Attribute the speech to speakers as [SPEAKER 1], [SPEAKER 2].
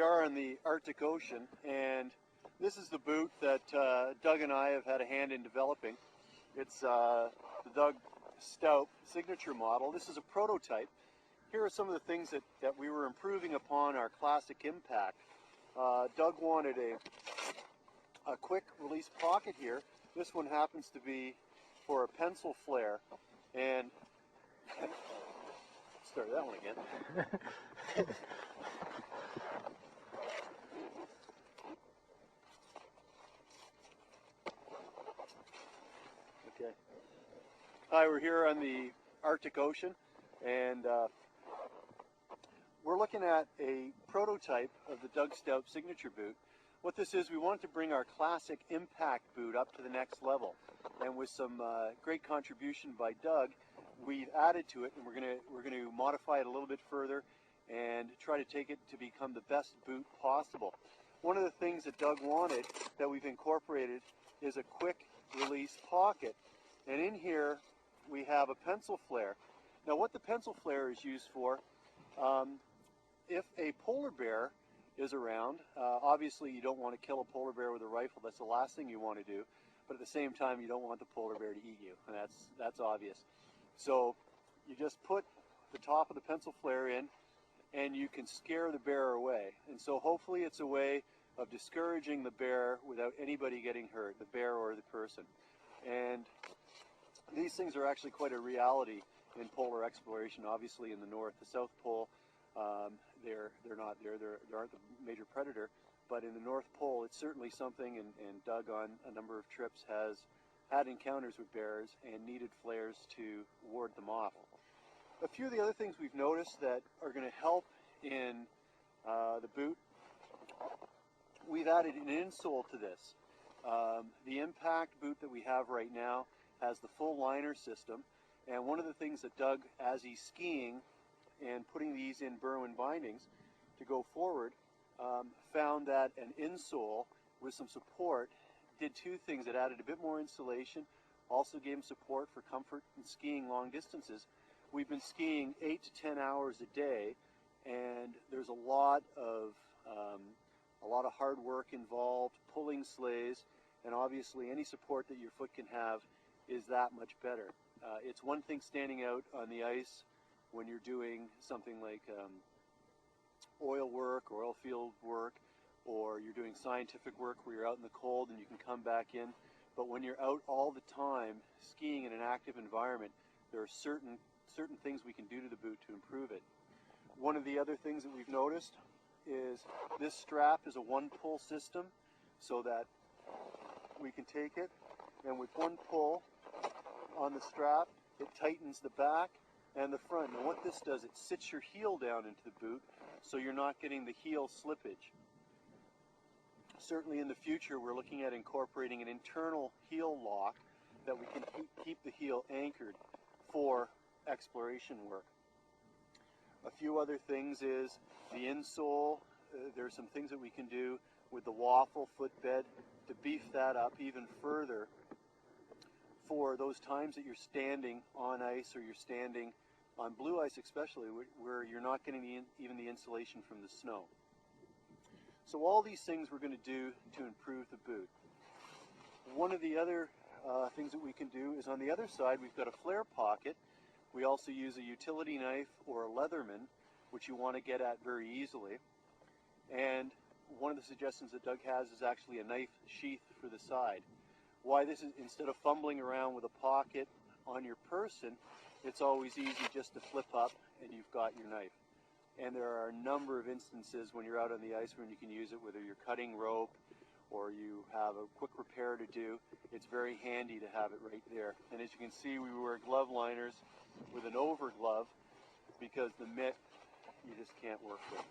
[SPEAKER 1] we are in the Arctic Ocean, and this is the boot that Doug and I have had a hand in developing. It's the Doug Stout signature model. This is a prototype. Here are some of the things that we were improving upon our classic impact. Doug wanted a quick release pocket here. This one happens to be for a pencil flare, and start that one again. Okay. Hi, we're here on the Arctic Ocean, and we're looking at a prototype of the Doug Stout signature boot. What this is, we wanted to bring our classic impact boot up to the next level, and with some great contribution by Doug, we've added to it, and we're going to modify it a little bit further and try to take it to become the best boot possible. One of the things that Doug wanted that we've incorporated is a quick release pocket, and in here we have a pencil flare. Now, what the pencil flare is used for, if a polar bear is around, obviously you don't want to kill a polar bear with a rifle. That's the last thing you want to do, but at the same time you don't want the polar bear to eat you, and that's obvious. So you just put the top of the pencil flare in, and you can scare the bear away. And so hopefully it's a way of discouraging the bear without anybody getting hurt, the bear or the person. And these things are actually quite a reality in polar exploration. Obviously in the north, the South Pole, they're not there. They aren't the major predator. But in the North Pole, it's certainly something, and Doug on a number of trips has had encounters with bears and needed flares to ward them off. A few of the other things we've noticed that are going to help in the boot, we've added an insole to this. The impact boot that we have right now has the full liner system, and one of the things that Doug, as he's skiing and putting these in Berwyn bindings to go forward, found that an insole with some support did two things. It added a bit more insulation, also gave him support for comfort in skiing long distances. We've been skiing 8 to 10 hours a day, and there's a lot of hard work involved, pulling sleighs, and obviously any support that your foot can have is that much better. It's one thing standing out on the ice when you're doing something like oil work or oil field work, or you're doing scientific work where you're out in the cold and you can come back in. But when you're out all the time skiing in an active environment, there are certain things we can do to the boot to improve it. One of the other things that we've noticed is this strap is a one-pull system, so that we can take it, and with one pull on the strap, it tightens the back and the front. And what this does, it sits your heel down into the boot, so you're not getting the heel slippage. Certainly in the future, we're looking at incorporating an internal heel lock that we can keep the heel anchored for exploration work. A few other things is the insole. There's some things that we can do with the waffle footbed to beef that up even further for those times that you're standing on ice, or you're standing on blue ice especially, where you're not getting even the insulation from the snow. So all these things we're going to do to improve the boot. One of the other things that we can do is on the other side, we've got a flare pocket. We also use a utility knife or a Leatherman, which you want to get at very easily. And one of the suggestions that Doug has is actually a knife sheath for the side. Why this is, instead of fumbling around with a pocket on your person, it's always easy just to flip up and you've got your knife. And there are a number of instances when you're out on the ice when you can use it, whether you're cutting rope or you have a quick repair to do. It's very handy to have it right there. And as you can see, we wear glove liners with an over glove because the mitt you just can't work with.